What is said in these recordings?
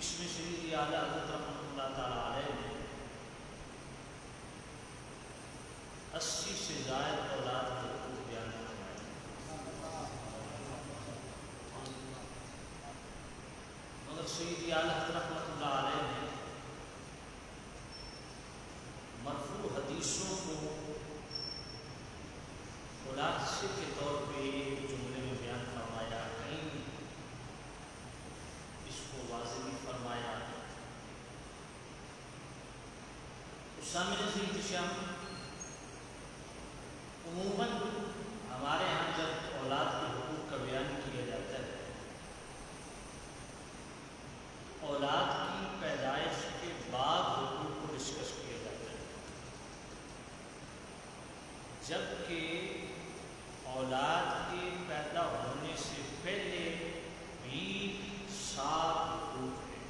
اس میں سیدی اعلیٰ حضرت رحمۃ اللہ تعالیٰ علیہ نے 80 سے زائد اولاد کے حقوق بیان فرمائے، مگر سیدی اعلیٰ حضرت رحمۃ اللہ علیہ نے مرفوع حدیثوں کو خلاصے کے طور پہ ایک جملے میں بیان فرمایا، کہیں اس کو واضح بھی فرمایا۔ سامنے سے انتشام عموماً ہمارے ہاں جب اولاد کے حقوق کا بیان کیا جاتا ہے، اولاد کی پیدائش کے بعد حقوق کو ڈسکس کیا جاتا ہے، جبکہ اولاد کے پیدا ہونے سے پہلے بھی 7 حقوق ہیں۔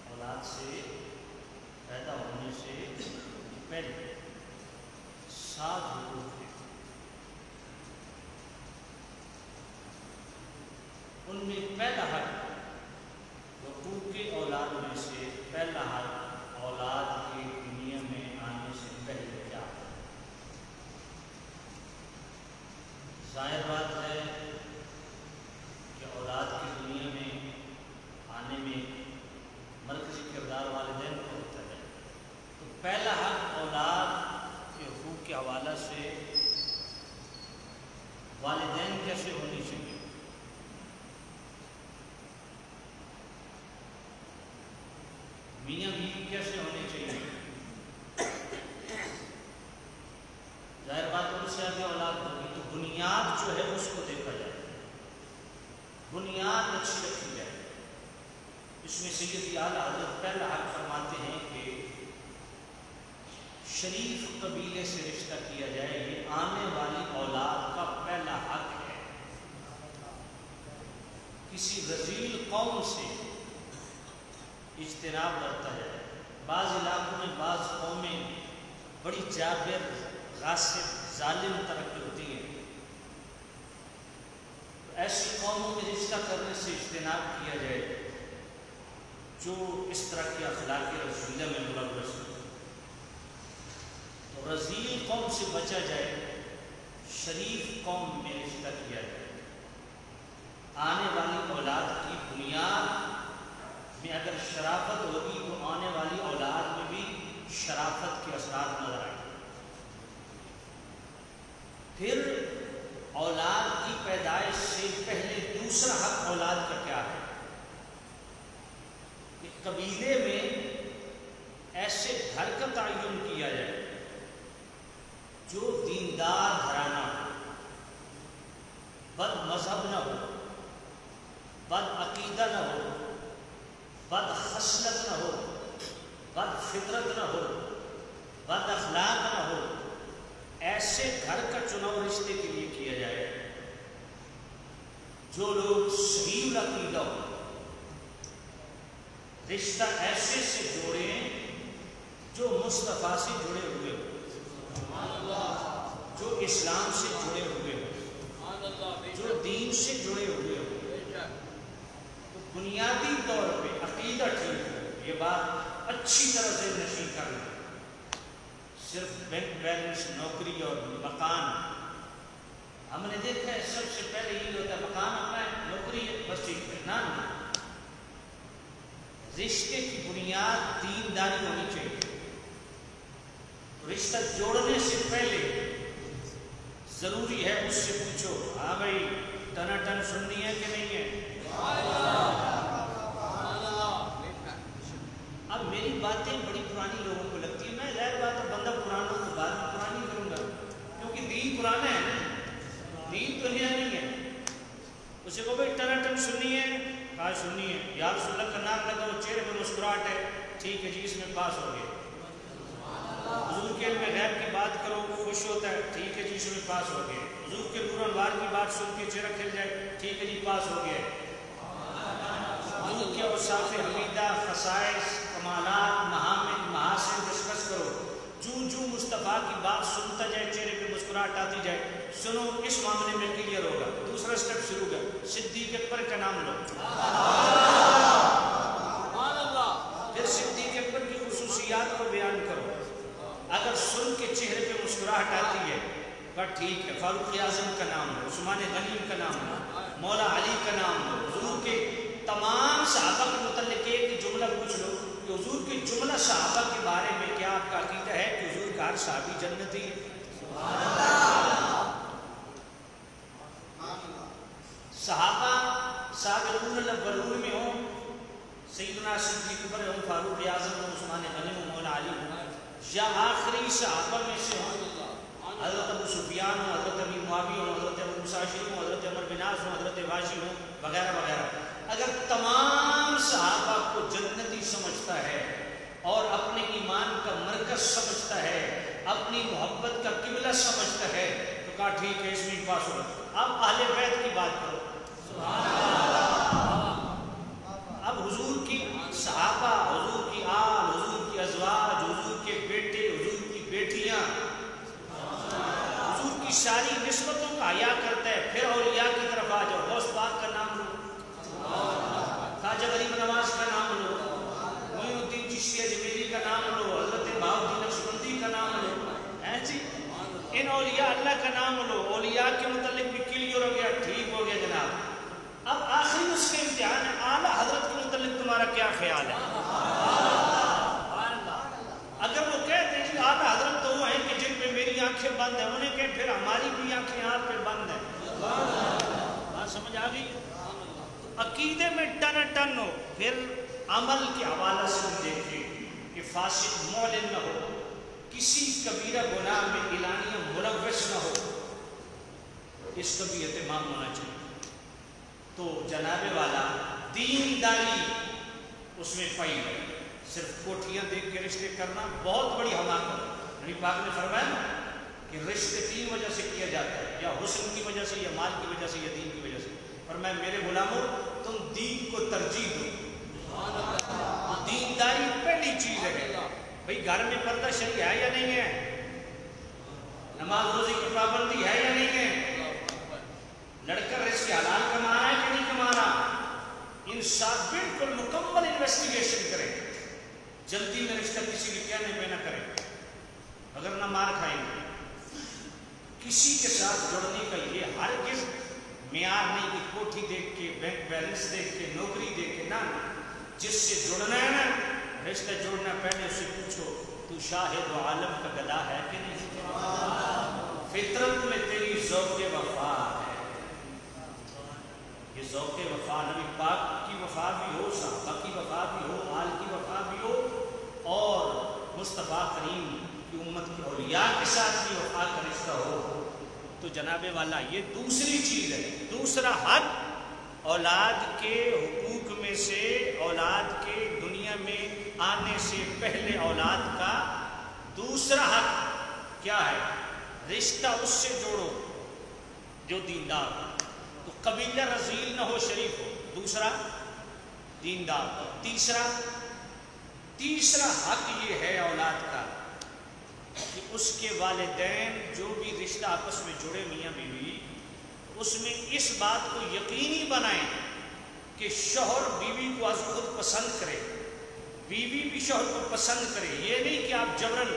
اولاد سے پیدا ہونے سے پہلے 7 حقوق ہیں، ان میں پہلا حق حقوق کے اولاد میں سے پہلا حق اولاد کی دنیا میں آنے سے پہلے کیا ہے؟ ظاہر بات ہے کہ اولاد کی دنیا میں آنے میں مرکزی کردار والدین کا ہوتا ہے، تو پہلا حق اولاد کے حقوق کے حوالے سے والدین کیسے ہونی چاہیے؟ میاں بیوی کیسے ہونے چاہیے؟ ظاہر بات ان سے آگے اولاد ہوگی تو بنیاد جو ہے اس کو دیکھا جائے، بنیاد اچھی رکھی جائے۔ اس میں سیدی اعلیٰ حضرت پہلا حق فرماتے ہیں کہ شریف قبیلے سے رشتہ کیا جائے، یہ آنے والی اولاد کا پہلا حق ہے۔ کسی رذیل قوم سے اجتناب کرتا ہے۔ بعض علاقوں میں بعض قومیں بڑی جابر، غاصب، ظالم ترقی ہوتی ہیں، تو ایسی قوموں میں رشتہ کرنے سے اجتناب کیا جائے جو اس طرح کی اخلاقی رذیلہ میں ملوث ہے، تو رذیل قوم سے بچا جائے، شریف قوم میں رشتہ کیا جائے۔ آنے والی اولاد کی بنیاد میں اگر شرافت ہوگی تو آنے والی اولاد میں بھی شرافت کے اثرات نظر آئیں گے۔ پھر اولاد کی پیدائش سے پہلے دوسرا حق اولاد کا کیا ہے کہ قبیلے میں ایسے گھر کا تعین کیا جائے جو دیندار گھرانہ ہو، بد مذہب نہ ہو، بد عقیدہ نہ ہو، بد خصلت نہ ہو، بد فطرت نہ ہو، بد اخلاق نہ ہو، ایسے گھر کا چناؤ رشتے کے لیے کیا جائے۔ جو لوگ صحیح العقیدہ ہو، رشتہ ایسے سے جوڑیں جو مصطفیٰ سے جڑے ہوئے ہو، جو اسلام سے جڑے ہوئے ہو، جو دین سے جڑے ہوئے ہو، تو بنیادی طور پہ عقیدہ ٹھیک ہو۔ یہ بات اچھی طرح سے نشین کر لیں، صرف بینک بیلنس، نوکری اور مکان، ہم نے دیکھا ہے سب سے پہلے یہ ہوتا ہے مکان اپنا ہے، نوکری ہے، بس ٹھیک ہے نا۔ رشتے کی بنیاد دینداری ہونی چاہیے۔ رشتہ جوڑنے سے پہلے ضروری ہے اس سے پوچھو، ہاں بھائی ٹنا ٹن سننی ہے کہ نہیں ہے؟ اب میری باتیں بڑی پرانی لوگوں کو لگتی ہیں، میں ظاہر بات ہے بندہ پرانا تو بات پرانی کروں گا، کیونکہ دین پرانا ہے نا، دین تو نیا نہیں ہے۔ اسے کو بھائی ٹنا ٹن سننی ہے، کہا سننی ہے، یا رسول اللہ کا نام لگا، وہ چہرے پر مسکراہٹ ہے، ٹھیک ہے جی اس میں پاس ہو گئے۔ حضور کے علم غیب کی بات کرو خوش ہوتا ہے، ٹھیک ہے جی اس میں پاس ہو گئے۔ حضور کے نور انوار کی بات سن کے چہرہ کھل جائے، ٹھیک ہے جی پاس ہو گیا۔ حضور کے اوصاف حمیدہ، خصائص، کمالات، محامد، محاسن ڈسکس کرو، جو مصطفیٰ کی بات سنتا جائے چہرے پہ مسکراہٹ آتی جائے، سنو اس معاملے میں کلیئر ہوگا۔ دوسرا سٹیپ شروع کر، صدیق اکبر کا نام لو، مسکراہٹ آتی ہے، کہا ٹھیک ہے، فاروق اعظم کا نام لو، عثمان غنی کا نام لو، مولا علی کا نام لو، حضور کے تمام صحابہ کے متعلق ایک جملہ پوچھ لو کہ حضور کے جملہ صحابہ کے بارے میں کیا آپ کا عقیدہ ہے کہ حضور کا ہر صحابی جنتی ہے؟ صحابہ سابقون الاولون میں ہوں، سیدنا صدیق اکبر ہوں، فاروق اعظم ہوں، عثمان غنی ہوں، مولا علی ہوں، یا آخری صحابہ میں سے ہوں، حضرت ابو سفیان ہوں، حضرت ابی معاویہ ہوں، حضرت ابو مساشر ہوں، حضرت عمر بن عاص ہوں، حضرت واشی ہوں، وغیرہ وغیرہ، اگر تمام صحابہ کو جنتی سمجھتا ہے اور اپنے ایمان کا مرکز سمجھتا ہے، اپنی محبت کا قبلہ سمجھتا ہے، تو کہا ٹھیک ہے، اس میں پاس ہو۔ اب اہل بیت کی بات کرو، اب حضور کی صحابہ، حضور کی آل، حضور کی ازواج، حضور کے بیٹے، حضور کی بیٹیاں، حضور کی ساری نسبتوں کا حیا کرتا ہے۔ پھر اولیاء کی طرف آ جاؤ، غوث پاک کا نام لو، خواجہ غریب نواز کا نام لو، معین الدین چشتی اجمیری کا نام لو، حضرت بہاؤالدین نقشبندی کا نام لو، جی ان اولیاء اللہ کا نام لو، اولیاء کے متعلق بھی کلیئر ہو گیا، ٹھیک ہو گیا جناب۔ اب آخری اس کے امتحان ہے، اعلیٰ حضرت کے متعلق تمہارا کیا خیال ہے؟ اگر وہ کہتے ہیں جی اعلیٰ حضرت تو وہ ہیں کہ جن پہ میری آنکھیں بند ہیں، انہیں کہ پھر ہماری بھی آنکھیں آپ پہ بند ہیں، بات سمجھ آ گئی؟ عقیدے میں ٹن ٹن ہو، پھر عمل کے حوالہ سے دیکھیں کہ فاسق معلن نہ ہو، کسی کبیرہ گناہ میں اعلانیہ ملوث نہ ہو، اس کا بھی اہتمام ہونا چاہیے۔ تو جناب والا دینداری اس میں پائی ہے، صرف کوٹھیاں دیکھ کے رشتے کرنا بہت بڑی حماقت۔ نبی پاک نے فرمایا کہ رشتے تین وجہ سے کیا جاتا ہے، یا حسن کی وجہ سے، یا مال کی وجہ سے، یا دین کی وجہ سے۔ فرمایا میرے غلاموں تم دین کو ترجیح دو، دینداری پہلی چیز ہے۔ بھئی گھر میں پردہ شریع ہے یا نہیں ہے؟ نماز روزے کی پابندی ہے یا نہیں ہے؟ لڑکا رزق حلال کما رہا ہے کہ نہیں کما رہا؟ ان ساتھ بالکل مکمل انویسٹیگیشن کریں، جلدی میں رشتہ کسی کے کہنے پہ نہ کریں، اگر نہ مار کھائیں گے۔ کسی کے ساتھ جڑنے کا یہ ہرگز معیار نہیں کہ کوٹھی دیکھ کے، بینک بیلنس دیکھ کے، نوکری دیکھ کے، نہ جس سے جڑنا ہے نا، رشتہ جوڑنا، پہلے اس سے پوچھو تو شاہد و عالم کا گدا ہے کہ نہیں؟ فطرت میں تیری ذوق وفا ہے، یہ ذوق وفا نبی پاک کی وفا بھی ہو، صحابہ کی وفا بھی ہو، آل کی وفا بھی ہو، اور مصطفیٰ کریم کی امت کے اولیاء کے ساتھ بھی وفا کا رشتہ ہو، تو جناب والا یہ دوسری چیز ہے۔ دوسرا حق اولاد کے حقوق میں سے، اولاد کے دنیا میں آنے سے پہلے اولاد کا دوسرا حق کیا ہے؟ رشتہ اس سے جوڑو جو دیندار ہو، تو قبیلہ رذیل نہ ہو، شریف ہو، دوسرا دیندار ہو، تیسرا حق یہ ہے اولاد کا کہ اس کے والدین جو بھی رشتہ آپس میں جڑے میاں بیوی، اس میں اس بات کو یقینی بنائیں کہ شوہر بیوی کو از خود پسند کرے، بیوی بھی شوہر کو پسند کرے۔ یہ نہیں کہ آپ جبرن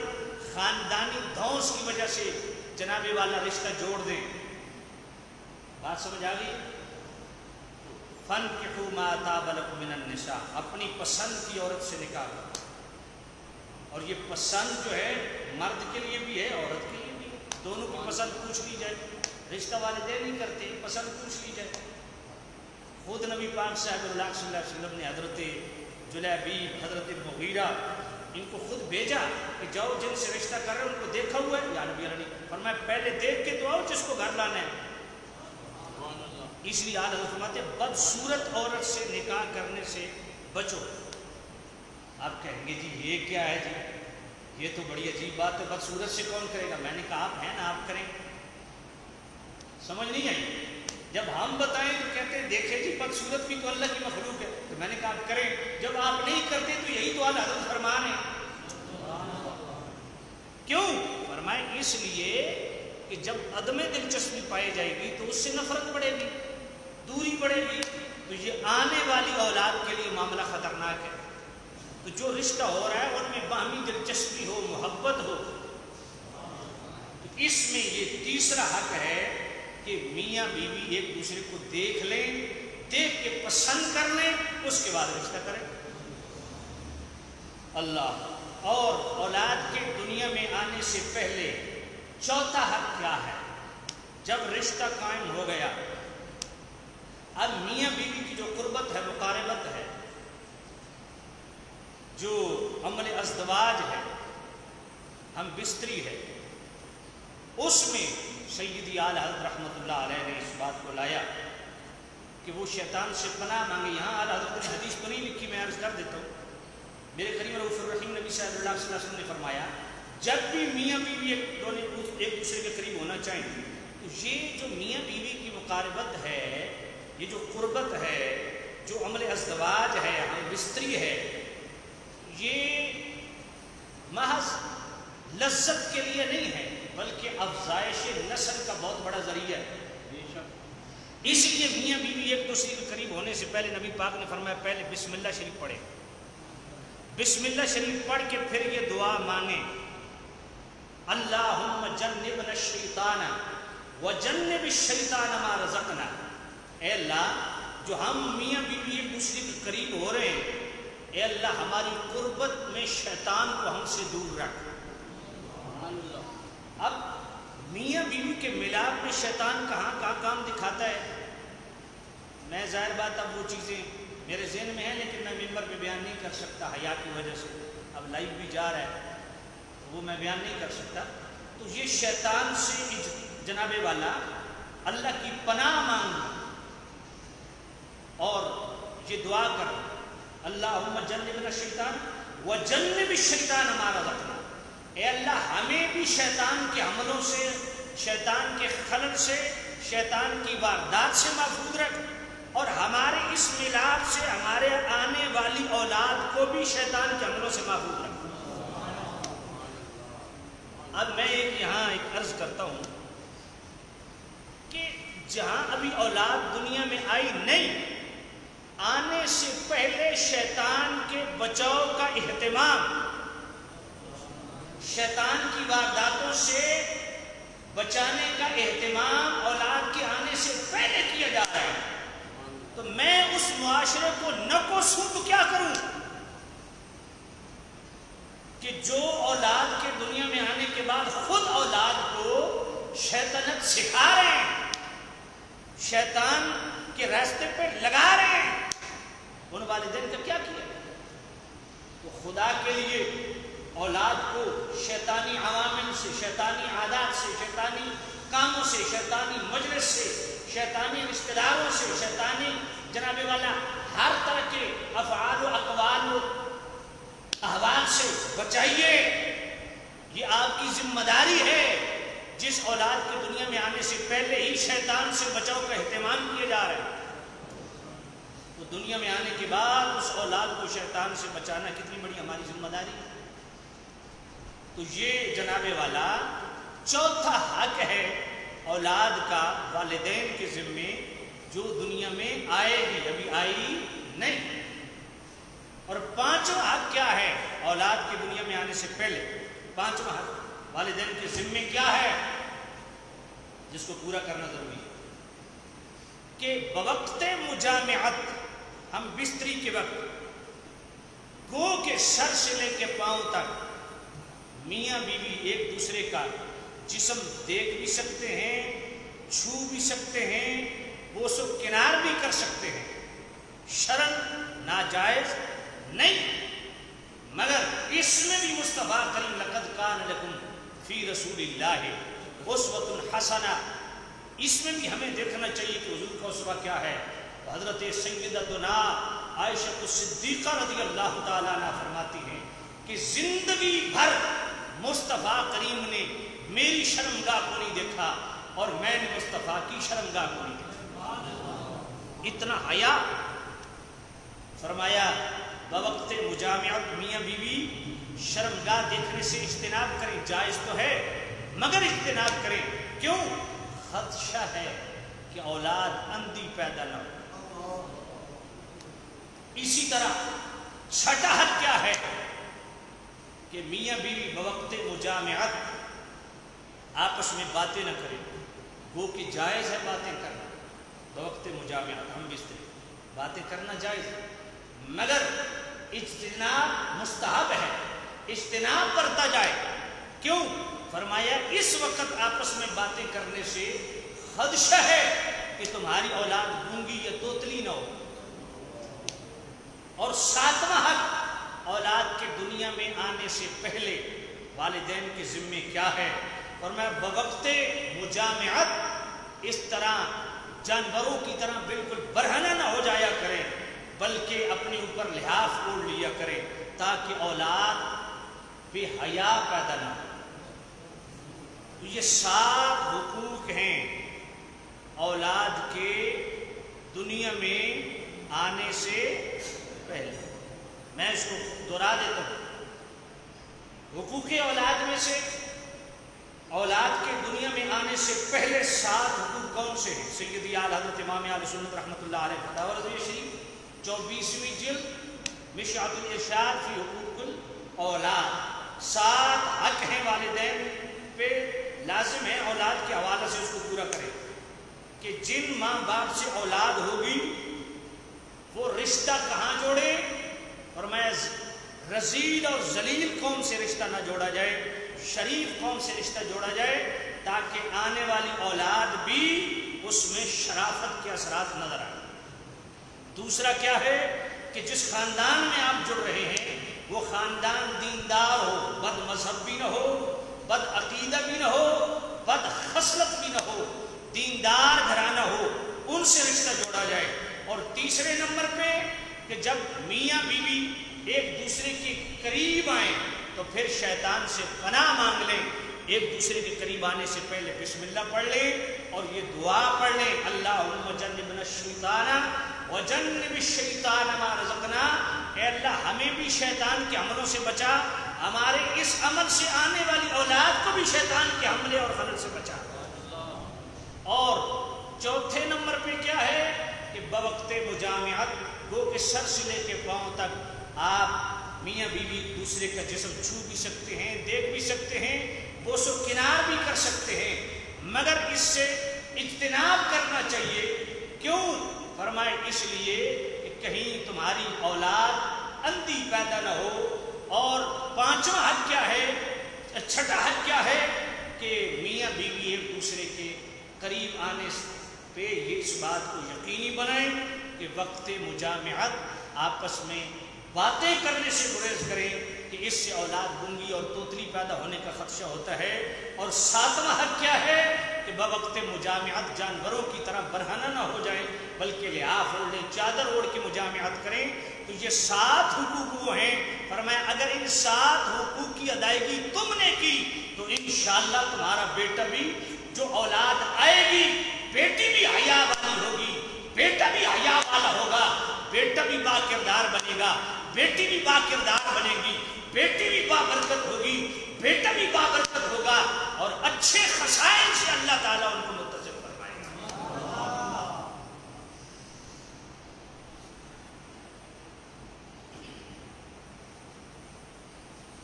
خاندانی دھونس کی وجہ سے جناب والا رشتہ جوڑ دیں، بات سمجھ آ گئی؟ فَانْكِحُوا مَا طَابَ لَكُم مِّنَ النِّسَاءِ، اپنی پسند کی عورت سے نکاح کرو، اور یہ پسند جو ہے مرد کے لیے بھی ہے، عورت کے لیے بھی ہے، دونوں کی پسند پوچھ لی جائے، رشتہ والدین نہیں کرتے، پسند پوچھ لی جائے۔ خود نبی پاک صاحب اللہ صلی اللہ علیہ وسلم نے حضرت جلیبیب، حضرت مغیرہ، ان کو خود بھیجا کہ جاؤ جن سے رشتہ کر رہے ہیں ان کو دیکھا ہوا ہے یا نبی علیہ، فرمایا پہلے دیکھ کے تو آؤ جس کو گھر لانا ہے۔ اس لیے آل حضرت فرماتے ہیں بدصورت عورت سے نکاح کرنے سے بچو۔ آپ کہیں گے جی یہ کیا ہے جی، یہ تو بڑی عجیب بات ہے، بدصورت سے کون کرے گا؟ میں نے کہا آپ ہیں نا، آپ کریں، سمجھ نہیں آئی؟ جب ہم بتائیں تو کہتے ہیں دیکھیں جی بدصورت بھی تو اللہ کی مخلوق ہے، تو میں نے کہا آپ کریں، جب آپ نہیں کرتے تو یہی تو اعلیٰ حضرت فرمان ہے۔ کیوں؟ فرمائیں اس لیے کہ جب عدم دلچسپی پائی جائے گی تو اس سے نفرت بڑھے گی، دوری بڑھے گی، تو یہ آنے والی اولاد کے لیے معاملہ خطرناک ہے۔ تو جو رشتہ ہو رہا ہے ان میں باہمی دلچسپی ہو، محبت ہو، تو اس میں یہ تیسرا حق ہے کہ میاں بیوی ایک دوسرے کو دیکھ لیں، دیکھ کے پسند کر لیں، اس کے بعد رشتہ کریں۔ اللہ اور اولاد کے دنیا میں آنے سے پہلے چوتھا حق کیا ہے؟ جب رشتہ قائم ہو گیا، اب میاں بیوی کی جو قربت ہے، مقاربت ہے، جو عمل ازدواج ہے، ہم بستری ہے، اس میں سیدی اعلی حضرت رحمۃ اللہ علیہ نے اس بات کو لایا کہ وہ شیطان سے پناہ مانگے۔ یہاں اعلی حضرت نے حدیث تو نہیں لکھی، میں عرض کر دیتا ہوں۔ میرے کریم رؤوف الرحیم نبی صلی اللہ علیہ وسلم نے فرمایا جب بھی میاں بیوی ایک دوسرے کے قریب ہونا چاہیں تو یہ جو میاں بیوی کی مقاربت ہے، یہ جو قربت ہے، جو عمل ازدواج ہے، ہم بستری ہے، یہ محض لذت کے لیے نہیں ہے بلکہ افزائش نسل کا بہت بڑا ذریعہ ہے۔ اس لیے میاں بیوی ایک دوسرے کے قریب ہونے سے پہلے نبی پاک نے فرمایا پہلے بسم اللہ شریف پڑھے، بسم اللہ شریف پڑھ کے پھر یہ دعا مانگیں، اللہم جنبنا الشیطان وجنب الشیطان ما رزقنا۔ اے اللہ، جو ہم میاں بیوی ایک دوسرے کے قریب ہو رہے ہیں، اے اللہ ہماری قربت میں شیطان کو ہم سے دور رکھ۔ اب میاں بیوی کے ملاپ میں شیطان کہاں کام دکھاتا ہے؟ میں ظاہر بات اب وہ چیزیں میرے ذہن میں ہیں لیکن میں ممبر پہ بیان نہیں کر سکتا حیا کی وجہ سے، اب لائیو بھی جا رہا ہے وہ میں بیان نہیں کر سکتا۔ تو یہ شیطان سے جناب والا اللہ کی پناہ مانگنا اور یہ دعا کر، اللہم جنبنا الشیطان وجنب الشیطان ما رزقنا۔ اے اللہ ہمیں بھی شیطان کے حملوں سے، شیطان کے خلل سے، شیطان کی واردات سے محفوظ رکھ، اور ہمارے اس ملاپ سے ہمارے آنے والی اولاد کو بھی شیطان کے حملوں سے محفوظ رکھ۔ اب میں یہاں ایک عرض کرتا ہوں کہ جہاں ابھی اولاد دنیا میں آئی نہیں، آنے سے پہلے شیطان کے بچاؤ کا اہتمام، شیطان کی وارداتوں سے بچانے کا اہتمام اولاد کے آنے سے پہلے کیا جا رہا ہے، تو میں اس معاشرے کو نہ کوسوں تو کیا کروں کہ جو اولاد کے دنیا میں آنے کے بعد خود اولاد کو شیطنت سکھا رہے ہیں، شیطان کے راستے پہ لگا رہے ہیں، ان والدین کا کیا کیا؟ تو خدا کے لیے اولاد کو شیطانی عوامل سے، شیطانی عادات سے، شیطانی کاموں سے، شیطانی مجلس سے، شیطانی رشتہ داروں سے، شیطانی جناب والا ہر طرح کے افعال و اقوال و احوال سے بچائیے۔ یہ آپ کی ذمہ داری ہے۔ جس اولاد کے دنیا میں آنے سے پہلے ہی شیطان سے بچاؤ کا اہتمام کیا جا رہا ہے، تو دنیا میں آنے کے بعد اس اولاد کو شیطان سے بچانا کتنی بڑی ہماری ذمہ داری ہے۔ تو یہ جناب والا چوتھا حق ہے اولاد کا والدین کے ذمے، جو دنیا میں آئے گی، ابھی آئی نہیں۔ اور پانچواں حق کیا ہے اولاد کی دنیا میں آنے سے پہلے؟ پانچواں حق والدین کے ذمے کیا ہے جس کو پورا کرنا ضروری ہے کہ بوقت مجامعت، ہم بستری کے وقت گو کے سر سے لے کے پاؤں تک میاں بیوی ایک دوسرے کا جسم دیکھ بھی سکتے ہیں، چھو بھی سکتے ہیں، بوس و کنار بھی کر سکتے ہیں، شرن ناجائز نہیں، مگر اس میں بھی مصطفیٰ کریم لقد کان لکم فی رسول اللہ اسوۃ حسنہ، اس میں بھی ہمیں دیکھنا چاہیے کہ حضور کا اسوہ کیا ہے۔ حضرت سیدتنا عائشہ صدیقہ رضی اللہ تعالیٰ عنہ فرماتی ہیں کہ زندگی بھر مصطفیٰ کریم نے میری شرمگاہ کو نہیں دیکھا اور میں نے مصطفیٰ کی شرمگاہ کو نہیں دیکھا، اتنا حیا۔ فرمایا بوقت مجامعت میاں بیوی شرمگاہ دیکھنے سے اجتناب کریں، جائز تو ہے مگر اجتناب کریں، کیوں؟ خدشہ ہے کہ اولاد اندھی پیدا نہ ہو۔ اسی طرح چھٹا حق کیا ہے کہ میاں بیوی بوقت مجامعت آپس میں باتیں نہ کریں، گو کہ جائز ہے باتیں کرنا بوقت مجامعت، ہم بھی اس طرح باتیں کرنا جائز ہے، مگر اجتناب مستحب ہے، اجتناب برتا جائے۔ کیوں؟ فرمایا اس وقت آپس میں باتیں کرنے سے خدشہ ہے کہ تمہاری اولاد گونگی یا توتلی نہ ہو۔ اور ساتواں حق اولاد کے دنیا میں آنے سے پہلے والدین کے ذمے کیا ہے؟ فرمایا بوقت مجامعت اس طرح جانوروں کی طرح بالکل برہنہ نہ ہو جایا کریں، بلکہ اپنے اوپر لحاف اوڑھ لیا کریں تاکہ اولاد بے حیا پیدا نہ ہو۔ یہ 7 حقوق ہیں اولاد کے دنیا میں آنے سے پہلے۔ میں اس کو دوہرا دیتا ہوں۔ حقوق اولاد میں سے اولاد کے دنیا میں آنے سے پہلے 7 حقوق کون سے ہیں؟ سیدی اعلیٰ حضرت امام اہل سنت رحمۃ اللہ علیہ فتاوی رضویہ شریف 24ویں جلد مشکوٰۃ الارشاد فی حقوق الاولاد۔ 7 حق ہیں والدین پہ، لازم ہے اولاد کے حوالے سے اس کو پورا کریں کہ جن ماں باپ سے اولاد ہوگی وہ رشتہ کہاں جوڑے؟ فرمایا رذیل اور ذلیل قوم سے رشتہ نہ جوڑا جائے، شریف قوم سے رشتہ جوڑا جائے تاکہ آنے والی اولاد بھی اس میں شرافت کے اثرات نظر آئیں۔ دوسرا کیا ہے کہ جس خاندان میں آپ جڑ رہے ہیں وہ خاندان دیندار ہو، بد مذہب بھی نہ ہو، بد عقیدہ بھی نہ ہو، بد خصلت بھی نہ ہو، دیندار گھرانہ ہو، ان سے رشتہ جوڑا جائے۔ اور تیسرے نمبر پہ کہ جب میاں بیوی ایک دوسرے کے قریب آئیں تو پھر شیطان سے پناہ مانگ لیں، ایک دوسرے کے قریب آنے سے پہلے بسم اللہ پڑھ لیں اور یہ دعا پڑھ لیں، اللہم جنبنا الشیطان وجنب الشیطان ما رزقنا، اے اللہ ہمیں بھی شیطان کے حملوں سے بچا، ہمارے اس عمل سے آنے والی اولاد کو بھی شیطان کے حملے اور خلل سے بچا۔ اور چوتھے نمبر پہ کیا ہے کہ بوقت مجامعت گو کہ سر سے لے کے پاؤں تک آپ میاں بیوی دوسرے کا جسم چھو بھی سکتے ہیں، دیکھ بھی سکتے ہیں، بوس و کنار بھی کر سکتے ہیں، مگر اس سے اجتناب کرنا چاہیے۔ کیوں؟ فرمائے اس لیے کہ کہیں تمہاری اولاد اندھی پیدا نہ ہو۔ اور پانچواں حق کیا ہے، چھٹا حق کیا ہے کہ میاں بیوی ایک دوسرے کے قریب آنے پہ یہ اس بات کو یقینی بنائیں کہ وقت مجامعت آپس میں باتیں کرنے سے گریز کریں کہ اس سے اولاد گونگی اور توتلی پیدا ہونے کا خدشہ ہوتا ہے۔ اور 7واں حق کیا ہے کہ بوقت مجامعت جانوروں کی طرح برہنہ نہ ہو جائے بلکہ لحاف اوڑھ لیں، چادر اوڑھ کے مجامعت کریں۔ تو یہ 7 حقوق وہ ہیں، فرمایا اگر ان 7 حقوق کی ادائیگی تم نے کی تو انشاءاللہ تمہارا بیٹا بھی جو اولاد آئے گی، بیٹی بھی حیا والی ہوگی، بیٹا بھی حیا والا ہوگا، بیٹا بھی با کردار بنے گا، بیٹی بھی با کردار بنے گی، بیٹی بھی با برکت ہوگی، بیٹا بھی با برکت ہوگا، اور اچھے خصائل سے اللہ تعالیٰ ان کو متصف فرمائے گا۔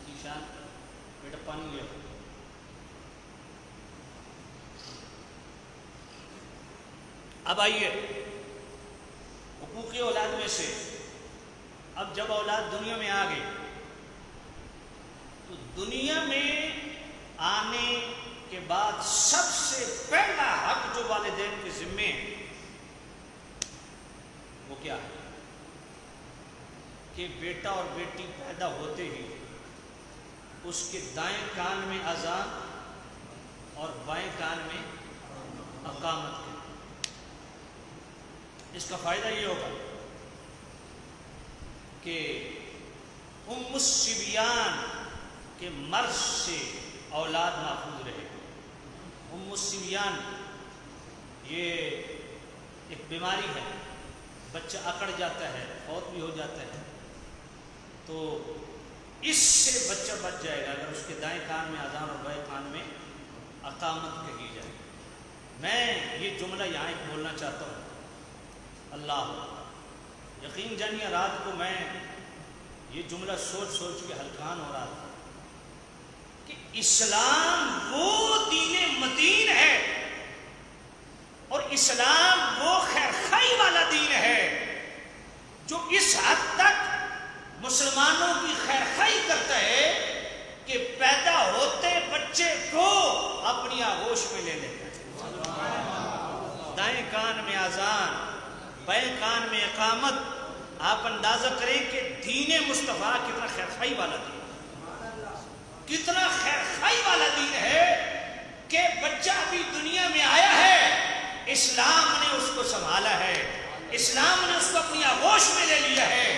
ایشان بیٹا پانی لے۔ اب آئیے حقوق اولاد میں سے اب جب اولاد دنیا میں آ گئی تو دنیا میں آنے کے بعد سب سے پہلا حق جو والدین کے ذمے ہے وہ کیا ہے کہ بیٹا اور بیٹی پیدا ہوتے ہی اس کے دائیں کان میں اذان اور بائیں کان میں اقامت کریں۔ اس کا فائدہ یہ ہوگا کہ الصبیان کے مرض سے اولاد محفوظ رہے۔ الصبیان یہ ایک بیماری ہے، بچہ اکڑ جاتا ہے، فوت بھی ہو جاتا ہے، تو اس سے بچہ بچ جائے گا اگر اس کے دائیں کان میں اذان اور بائیں کان میں اقامت کہی جائے۔ میں یہ جملہ یہاں ایک بولنا چاہتا ہوں، اللہ یقین جانیے رات کو میں یہ جملہ سوچ سوچ کے ہلکان ہو رہا تھا کہ اسلام وہ دین متین ہے اور اسلام وہ خیر خائی والا دین ہے جو اس حد تک مسلمانوں کی خیر خائی کرتا ہے کہ پیدا ہوتے بچے کو اپنی آغوش میں لے لیتا ہے. دائیں کان میں اذان، بائیں کان میں اقامت. آپ اندازہ کریں کہ دین مصطفیٰ کتنا خیر خائی والا دین، کتنا خیر خائی والا دین ہے کہ بچہ ابھی دنیا میں آیا ہے، اسلام نے اس کو سنبھالا ہے، اسلام نے اس کو اپنی آغوش میں لے لیا ہے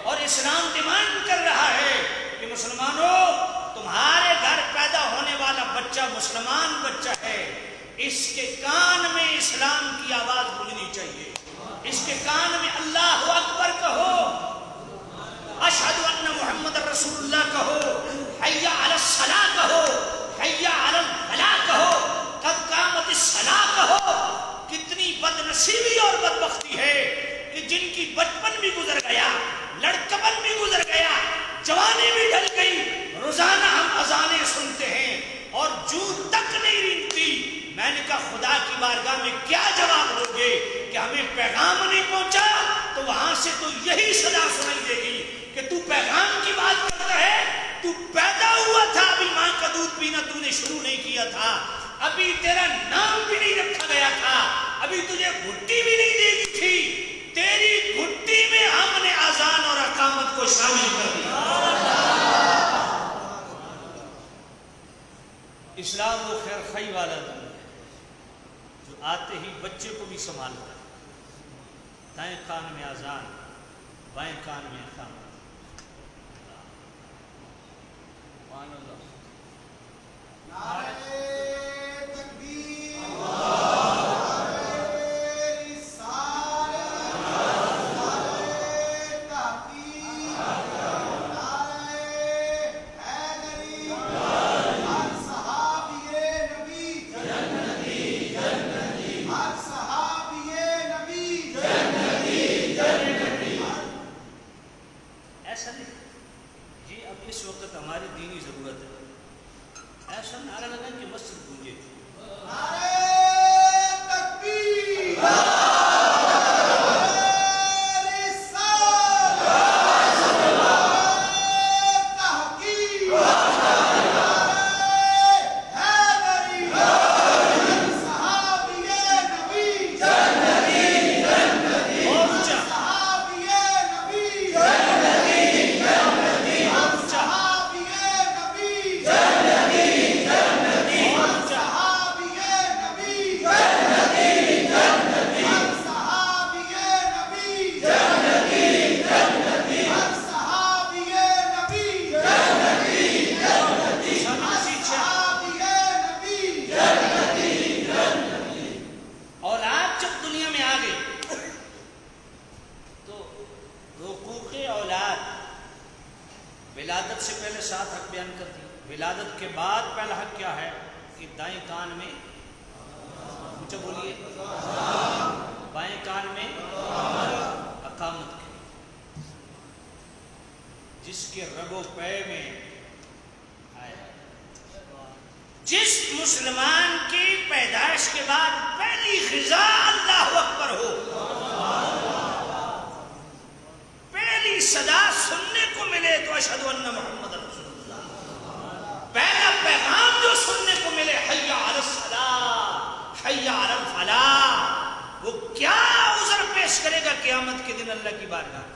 اور اسلام ڈیمانڈ کر رہا ہے کہ مسلمانوں تمہارے گھر پیدا ہونے والا بچہ مسلمان بچہ ہے، اس کے کان میں اسلام کی آواز گونجنی چاہیے، اس کے کان میں اللہ اکبر کہو، اشہد ان محمد رسول اللہ کہو، حی علی الصلاۃ کہو، حی علی الفلاح کہو، قد قامت الصلاۃ کہو. کتنی بد نصیبی اور بدبختی ہے کہ جن کی بچپن بھی گزر گیا، لڑکپن بھی گزر گیا، جوانی بھی ڈھل گئی، روزانہ ہم اذانیں سنتے ہیں اور جو تک نہیں رنگتی. میں نے کہا خدا کی بارگاہ میں کیا جواب دو گے کہ ہمیں پیغام نہیں پہنچا؟ تو وہاں سے تو یہی صدا سنائی دے گی کہ تو پیغام کی بات کرتا ہے، تو پیدا ہوا تھا ابھی ماں کا دودھ پینا تو نے شروع نہیں کیا تھا، ابھی تیرا نام بھی نہیں رکھا گیا تھا، ابھی تجھے گھٹی بھی نہیں دے گی تھی، تیری گھٹی میں ہم نے اذان اور اقامت کو شامل کر دیا. اسلام وہ خیر خائی والا دین ہے جو آتے ہی بچے کو بھی سنبھالتا ہے. دائیں کان میں اذان، بائیں کان میں اقامت. نعرہ تکبیر، ہماری دینی ضرورت ہے. ایسا نعرہ لگائیں کہ مسجد گونجے. نعرہ تکبیر، ولادت سے پہلے 7 حق بیان کر دی. ولادت کے بعد پہلا حق کیا ہے کہ دائیں کان میں اونچا بولیے، بائیں کان میں اقامت کی. جس کے رگ و پے میں آئے، جس مسلمان کی پیدائش کے بعد پہلی غذا اللہ اکبر ہو، پہلی صدا سننے کو ملے تو اشہد ان محمد رسول اللہ، پہلا پیغام جو سننے کو ملے حی علی الصلاۃ، حی علی الفلاح، وہ کیا عذر پیش کرے گا قیامت کے دن اللہ کی بارگاہ؟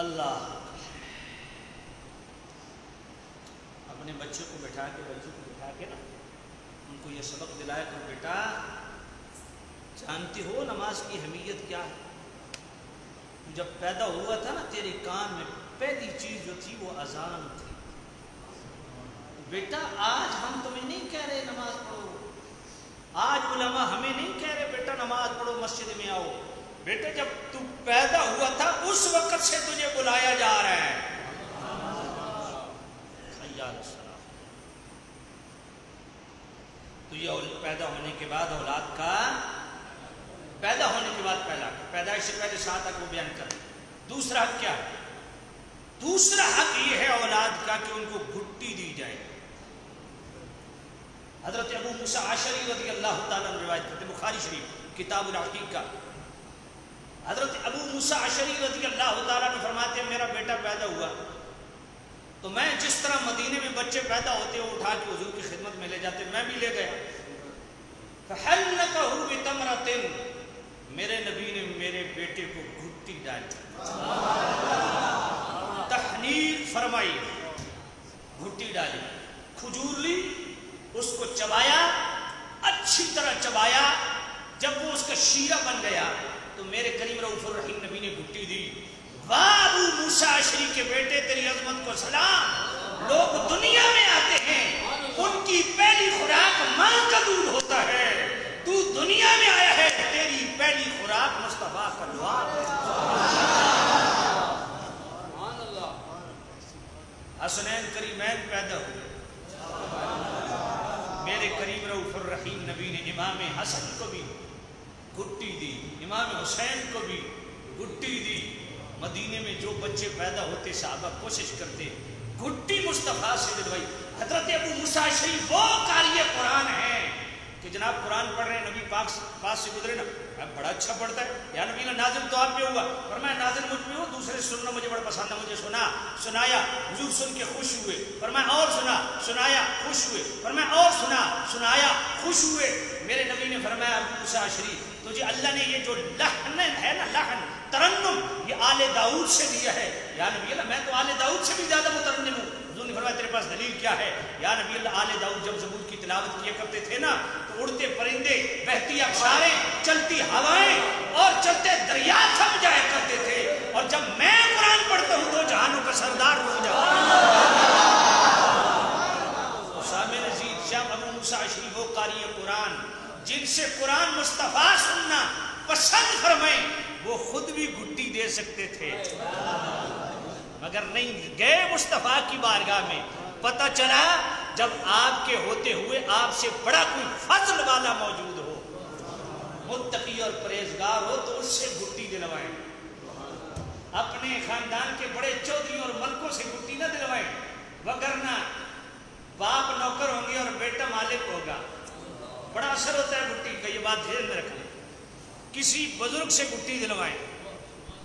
اللہ اپنے بچے کو بٹھا کے نا ان کو یہ سبق دلایا کہ بیٹا جانتی ہو نماز کی اہمیت کیا ہے؟ جب پیدا ہوا تھا نا تیرے کان میں پہلی چیز جو تھی وہ اذان تھی. بیٹا آج ہم تمہیں نہیں کہہ رہے نماز پڑھو، آج علماء ہمیں نہیں کہہ رہے بیٹا نماز پڑھو مسجد میں آؤ. بیٹے جب تو پیدا ہوا تھا اس وقت سے تجھے بلایا جا رہا ہے. تو یہ پیدا ہونے کے بعد اولاد کا پیدا ہونے کے بعد پہلا پیدائش سے پہلے 7 حق وہ بیان کر. دوسرا حق کیا ہے؟ دوسرا حق یہ ہے اولاد کا کہ ان کو گھٹی دی جائے. حضرت ابو موسیٰ عشری رضی اللہ تعالیٰ عنہ روایت کرتے ہیں، بخاری شریف کتاب العقیقہ. حضرت ابو موسیٰ عشری رضی اللہ تعالیٰ عنہ فرماتے ہیں میرا بیٹا پیدا ہوا تو میں جس طرح مدینے میں بچے پیدا ہوتے ہیں اٹھا کے حضور کی خدمت میں لے جاتے، میں بھی لے گیا. فَحَلَّقَهُ بِتَمْرَةٍ، میرے نبی نے میرے بیٹے کو گھٹی ڈالی، تحنیق فرمائی، گھٹی ڈالی، کھجور لی، اس کو چبایا، اچھی طرح چبایا. جب وہ اس کا شیرہ بن گیا تو میرے کریم رؤوف الرحیم نبی نے گھٹی دی. واہ ابو موسیٰ عشری کے بیٹے تیری عظمت کو سلام. لوگ دنیا میں آتے ہیں ان کی پہلی خوراک ماں کا دودھ ہوتا ہے، تو دنیا میں آیا ہے تیری پہلی خوراک مصطفیٰ کا لعاب ہے. حسنین کریمین پیدا ہوئے، میرے کریم رؤوف الرحیم نبی نے امام حسن کو بھی گھٹی دی، امام حسین کو بھی گھٹی دی. مدینے میں جو بچے پیدا ہوتے صحابہ کوشش کرتے گھٹی مصطفیٰ سے دلوائی. حضرت ابو موسیٰ عشری وہ قاری قرآن ہیں کہ جناب قرآن پڑھ رہے ہیں، نبی پاک پاس سے گزرے نا، بڑا اچھا پڑھتا ہے، یا نبی اللہ نازل تو آپ پہ ہوا، فرمایا نازل مجھ پہ ہو، دوسرے سننا مجھے بڑا پسند ہے، مجھے سنایا، حضور سن کے خوش ہوئے، فرمایا اور سنایا خوش ہوئے، فرمایا اور سنایا خوش ہوئے. میرے نبی نے فرمایا ابو موسیٰ عشری تجھے اللہ نے یہ جو لحن ہے نا، لحن ترنم، یہ آل داؤد سے دیا ہے. یا نبی اللہ میں تو آل داؤد سے بھی زیادہ مترنم ہوں. حضور نے فرمایا تیرے پاس دلیل کیا ہے؟ یا نبی اللہ آل داؤد جب زبور کی تلاوت کیا کرتے تھے نا تو اڑتے پرندے، بہتی ابشاریں، چلتی ہوائیں اور چلتے دریا تھم جایا کرتے تھے، اور جب میں قرآن پڑھتا ہوں تو جہانوں کا سردار رک جاتا ہے. اسامہ نذیر شاہ ابو موسیٰ عشری وہ قاری قرآن جن سے قرآن مصطفیٰ سننا پسند فرمائیں، وہ خود بھی گھٹی دے سکتے تھے مگر نہیں گئے مصطفیٰ کی بارگاہ میں. پتہ چلا جب آپ کے ہوتے ہوئے آپ سے بڑا کوئی فضل والا موجود ہو، متقی اور پرہیزگار ہو تو اس سے گھٹی دلوائیں. اپنے خاندان کے بڑے چودھری اور ملکوں سے گھٹی نہ دلوائیں، وگرنہ باپ نوکر ہوں گے اور بیٹا مالک ہوگا. بڑا اثر ہوتا ہے گھٹی کا، یہ بات ذہن میں رکھیں. کسی بزرگ سے گھٹی دلوائیں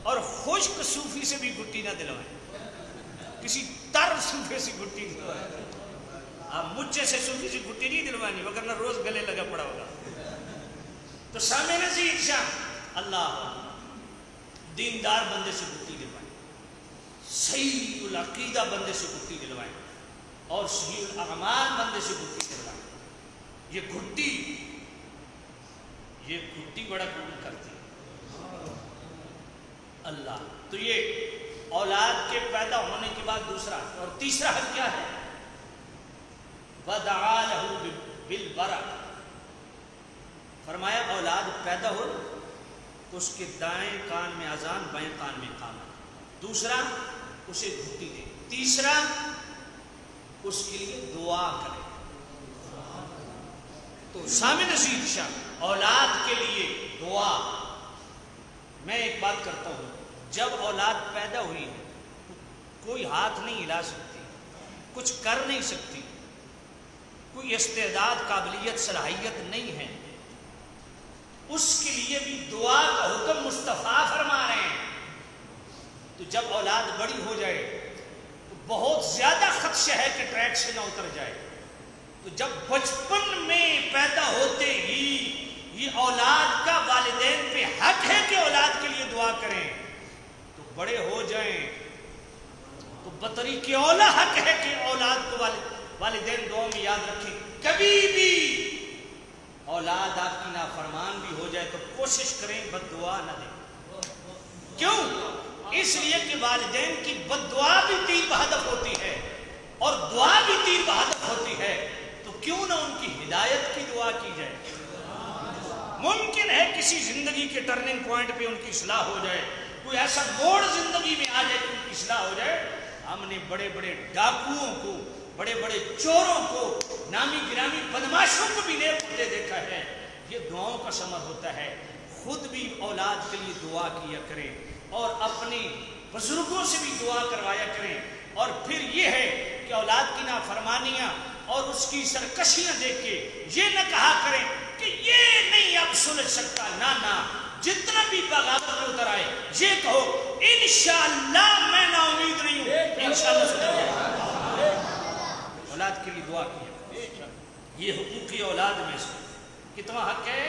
اور خشک صوفی سے بھی گھٹی نہ دلوائیں. کسی تر صوفی سے گھٹی دلوائیں. آپ مجھے سے صوفی سے گھٹی نہیں دلوانی وگرنہ روز گلے لگا پڑا ہوگا. تو سامع نذیر شاہ اللہ دیندار بندے سے گھٹی دلوائیں، صحیح العقیدہ بندے سے گھٹی دلوائیں، اور صحیح الاعمال بندے سے گھٹی دلوائیں. یہ گھٹی بڑا قبول کرتی ہے اللہ. تو یہ اولاد کے پیدا ہونے کے بعد دوسرا اور تیسرا حق کیا ہے؟ وَدَعَا لَهُ بِالْبَرَكَةِ، فرمایا اولاد پیدا ہو تو اس کے دائیں کان میں اذان، بائیں کان میں اقامت. دوسرا اسے گھٹی دے. تیسرا اس کے لیے دعا کرے. تو سامع نذیر شاہ اولاد کے لیے دعا. میں ایک بات کرتا ہوں، جب اولاد پیدا ہوئی ہے کوئی ہاتھ نہیں ہلا سکتی، کچھ کر نہیں سکتی، کوئی استعداد، قابلیت، صلاحیت نہیں ہے، اس کے لیے بھی دعا کا حکم مصطفیٰ فرما رہے ہیں. تو جب اولاد بڑی ہو جائے تو بہت زیادہ خدشہ ہے کہ ٹریک سے نہ اتر جائے. تو جب بچپن میں پیدا ہوتے ہی یہ اولاد کا والدین پہ حق ہے کہ اولاد کے لیے دعا کریں، تو بڑے ہو جائیں تو بطریق اولا حق ہے کہ اولاد کو والدین دعا میں یاد رکھیں. کبھی بھی اولاد آپ کی نافرمان بھی ہو جائے تو کوشش کریں بد دعا نہ دیں. کیوں؟ اس لیے کہ والدین کی بد دعا بھی تیر بہدف ہوتی ہے اور دعا بھی تیر بہدف ہوتی ہے. تو کیوں نہ ان کی ہدایت کی دعا کی جائے. ممکن ہے کسی زندگی کے ٹرننگ پوائنٹ پہ ان کی اصلاح ہو جائے، کوئی ایسا موڑ زندگی میں آ جائے کہ ان کی اصلاح ہو جائے. ہم نے بڑے بڑے ڈاکوؤں کو، بڑے بڑے چوروں کو، نامی گرامی بدماشوں کو بھی نیک ہوتے دیکھا ہے. یہ دعاؤں کا ثمر ہوتا ہے. خود بھی اولاد کے لیے دعا کیا کریں اور اپنی بزرگوں سے بھی دعا کروایا کریں۔ اور پھر یہ ہے کہ اولاد کی نافرمانیاں اور اس کی سرکشیاں دیکھ کے یہ نہ کہا کریں کہ یہ نہیں اب سلجھ سکتا، نہ جتنا بھی بغاوت میں اتر آئے یہ کہو انشاءاللہ میں نا امید نہیں ہوں، انشاءاللہ سلجھ جائے گا۔ اولاد کے لیے دعا کیا، یہ حقوقی اولاد میں سے کتنا حق ہے؟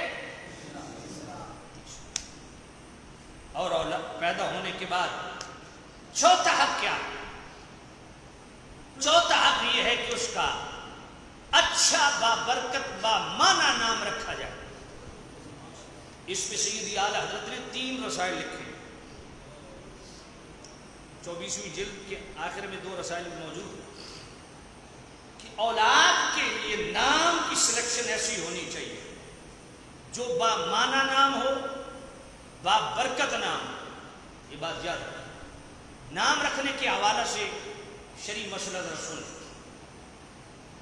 اور اولاد پیدا ہونے کے بعد چوتھا حق کیا؟ چوتھا حق یہ ہے کہ اس کا اچھا بابرکت بامعنی نام رکھا جائے۔ اس میں سیدی اعلی حضرت نے 3 رسائل لکھے، 24ویں جلد کے آخر میں 2 رسائل موجود ہیں کہ اولاد کے لیے نام کی سلیکشن ایسی ہونی چاہیے جو بامعنی نام ہو، بابرکت نام۔ یہ بات یاد ہے، نام رکھنے کے حوالے سے شرعی مسئلہ رسول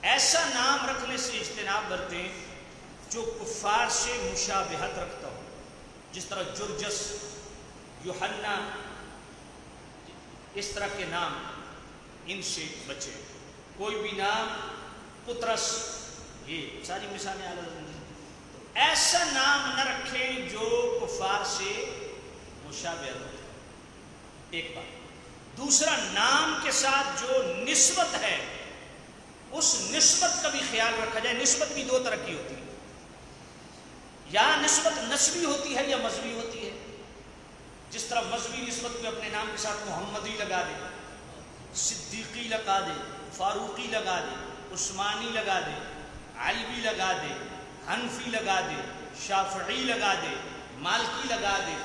ایسا نام رکھنے سے اجتناب برتیں جو کفار سے مشابہت رکھتا ہو، جس طرح جرجس، یوحنا، اس طرح کے نام، ان سے بچے۔ کوئی بھی نام، پترس، یہ ساری مثالیں ایسا نام نہ رکھیں جو کفار سے مشابہت رکھتا ہو، ایک بات۔ دوسرا، نام کے ساتھ جو نسبت ہے اس نسبت کا بھی خیال رکھا جائے۔ نسبت بھی 2 طرح کی ہوتی ہے، یا نسبت نسبی ہوتی ہے یا مذہبی ہوتی ہے۔ جس طرح مذہبی نسبت کو اپنے نام کے ساتھ محمدی لگا دے، صدیقی لگا دے، فاروقی لگا دے، عثمانی لگا دے، علوی لگا دے، حنفی لگا دے، شافعی لگا دے، مالکی لگا دے،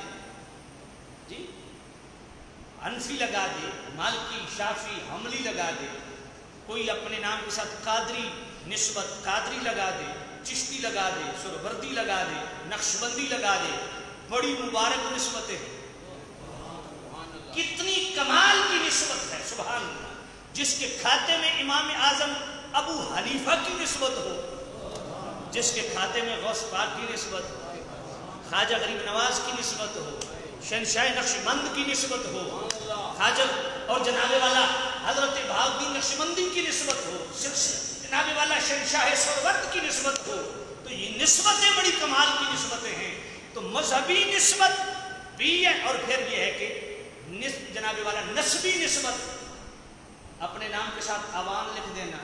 جی حنفی لگا دے، مالکی، شافعی، حنبلی لگا دے۔ کوئی اپنے نام کے ساتھ قادری نسبت قادری لگا دے، چشتی لگا دے، سہروردی لگا دے، نقشبندی لگا دے۔ بڑی مبارک نسبتیں ہیں، کتنی کمال کی نسبت ہے، سبحان اللہ۔ جس کے کھاتے میں امام اعظم ابو حنیفہ کی نسبت ہو، جس کے کھاتے میں غوث پاک کی نسبت ہو، خواجہ غریب نواز کی نسبت ہو، شہنشاہ نقشبند کی نسبت ہو، خواجہ اور جناب والا حضرت بہاؤالدین نقشبندی کی نسبت ہو، جناب والا شہنشاہ سہرورد کی نسبت ہو، تو یہ نسبتیں بڑی کمال کی نسبتیں ہیں۔ تو مذہبی نسبت بھی ہے، اور پھر یہ ہے کہ جناب والا نسبی نسبت، اپنے نام کے ساتھ عوان لکھ دینا،